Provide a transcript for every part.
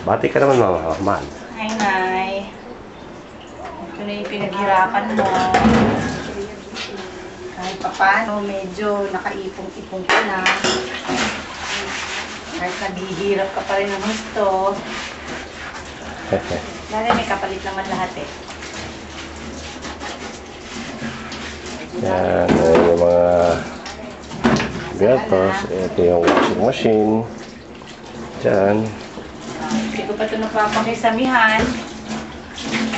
Bati ka naman, Mama. Mahal. Hi, Nay. Ito na yung pinaghirapan mo. Kahit paano, medyo nakaipong-ipong ka na. Kahit naghihirap ka pa rin ng gusto. Dahil may kapalit naman lahat eh. Yan, yung mga beltos. Ito yung washing machine. Diyan. Hindi ko pa ito napapakisamihan.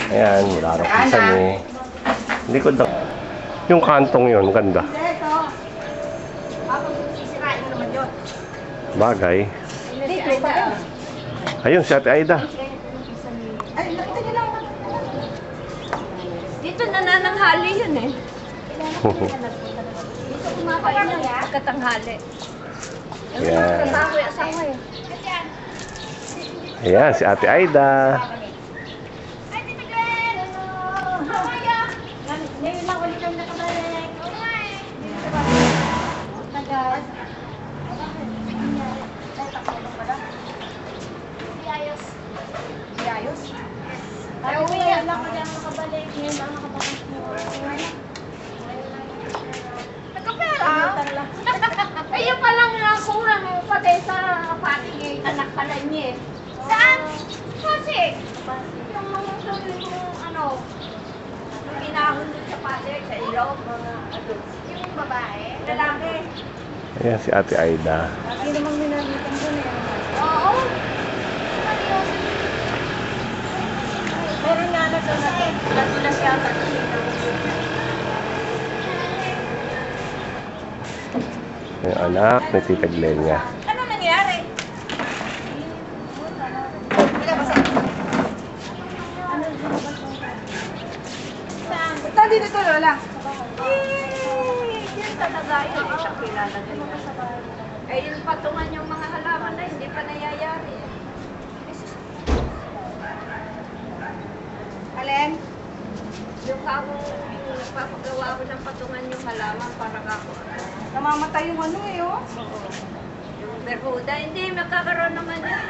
Ayan, wala rin kisame. Hindi ko daw. Yung kantong yun, ganda. Ito. Ako, sisirain mo naman yun. Bagay. Dito pa. Ayun, si Ate Aida. Ay, nakita niyo lang. Dito nanananghali yun eh. Dito kumakain ng pagkatanghali. Ayan. Trabaho yung asawa eh. Ayan, si Ate Aida. Ay, Tita Glenn! How are you? Ngayon lang ulit kami nakabalik. Oo nga eh. Tagal. Ayos. Ayos? Ay, uwi lang ko lang makabalik. Ngayon lang nakabalik mo. Nagkapera? Ayun pa lang nakurang pati sa pating eh. Anak pala niya eh. Saan? Kasi, yung mga sunod kong ano, yung ginahon doon sa pating, sa ilaw, mga adults. Yung babae, lalaki. Ayan, si Ate Aida. Lagi namang minamitan ko na yan. Oo. Meron nga na doon natin. Nadulas yata. Yung anak ni Tita Glenia. Ano nangyari? Saan? Ba't nandito ito, Lola? Yan talaga yun. Isang kilala din yan. Eh, yung patungan yung mga halaman na hindi pa nayayari. Alin? Yung ako, papagawa ko ng patungan yung halaman para kako. Namamatay yung ano eh, oh. Oo. Yung bermuda, hindi, magkakaroon naman yan.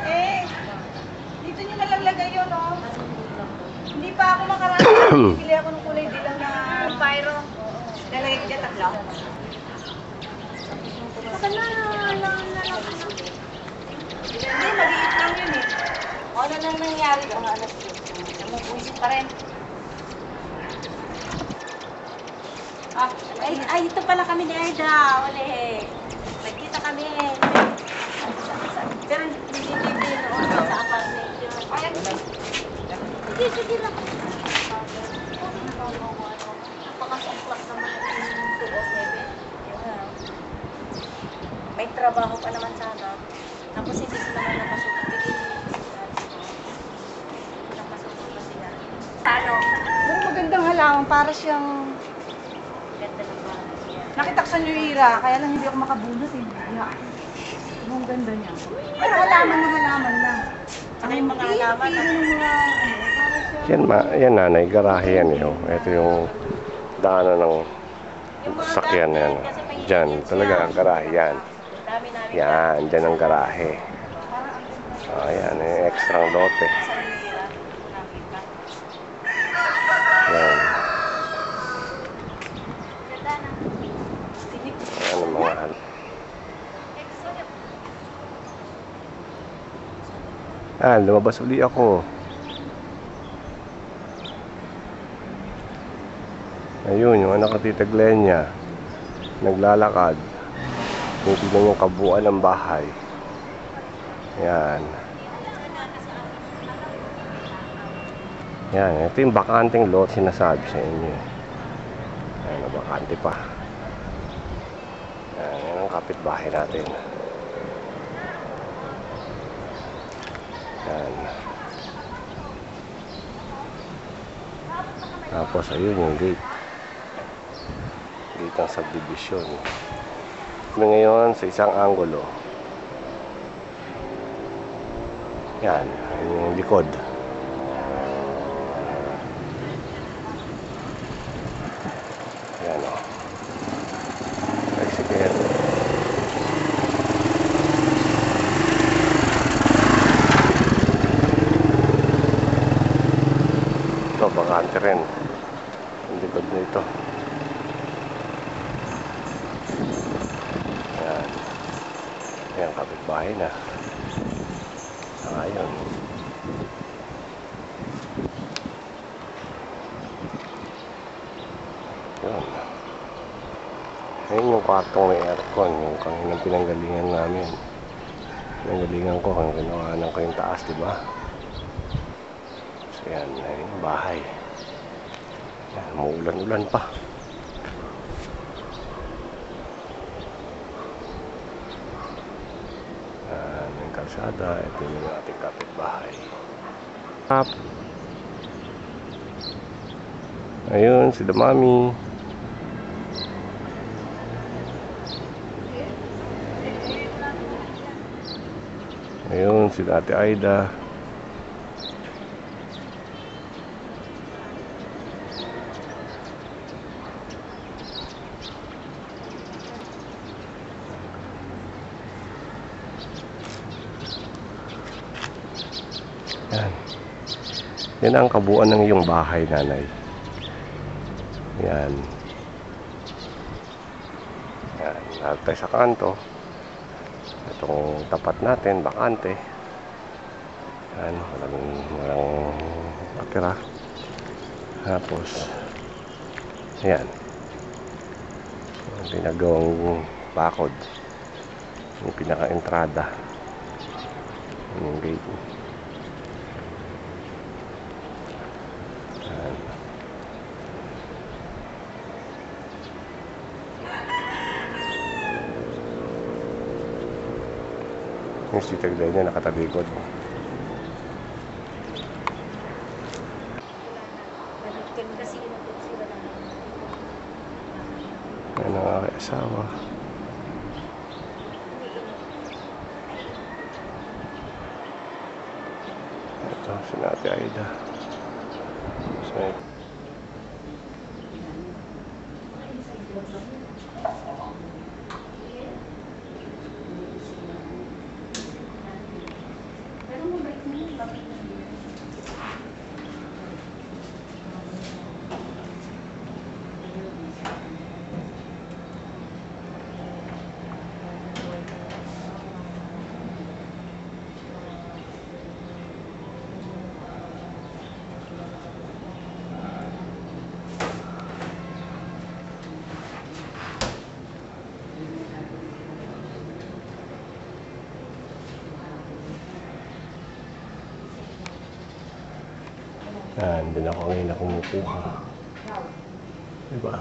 Eh, dito nyo nalalagay yun, oh. Hindi pa ako makarating. Bili ako ng kulay dilaw na Pyro. lalagay ko dyan tatlo. Baka na. Hindi, maliit lang yun eh. O, ano nang nangyari doon? Alas ko. Namubuisit pa rin. Ah, ay, ito pala kami ni Aida. Uli. Nagkita kami. Pero hindi noon sa apartment yun. Ay, sige lang. Napakasuklas naman yung 207. May trabaho pa naman sana. Tapos hindi ko naman napasok. Napasok pa siya. Ano? Yung magandang halaman para siyang ganda ng bahay. Nakitaksan yung ira, kaya lang hindi ako makabunot eh. Yeah. Yung ganda niya. Pero halaman na halaman lang. Ano yung mga halaman? Yan nanay, garahe yan yun. Ito yung daanan ng sasakyan na yan. Diyan, talaga ang garahe yan. Yan, dyan ang garahe. Ayan, yung extra lote. Yan. Ayan ang mga lumabas uli ako. Ayun, yung anak ni Tita Glenia. Naglalakad. Tinitignan yung kabuuan ng bahay. Yan. Yan, ito yung bakanting lot sinasabi sa inyo. Ayan, bakante pa. Yan ang kapitbahay natin. Yan. Tapos ayun yung gate. Gate ng subdivision. Kami ngayon sa isang anggulo. Yan, yung likod. Yan o. Tricycle. rin. Ang likod nito. Yan. Yan, kapitbahay na. Ayun. Yun. Ayun yung kwartong may aircon. Yung kanina pinanggalingan namin. Pinanggalingan ko kung ginawanan ko yung taas, diba? So yan, ayun yung bahay. Yan, maulan-ulan pa. Yan, yung kalsada. Ito yung ating kapitbahay. Up. Ayun, sila mami. Ayun, sila ate Aida. Yan. Yan ang kabuuan ng iyong bahay, nanay. Yan. Yan. Lahat tayo sa kanto. Itong tapat natin, bakante. Yan. Walang patira. Tapos, yan. Yung pinagawang bakod. Yung pinaka-entrada. Yung gate. Yan. Yung sitag dahil niya nakatalikod. Yan ang aking asawa. Ito, si Ate Aida. So, yan, din ako ngayon na kumukuha. Diba?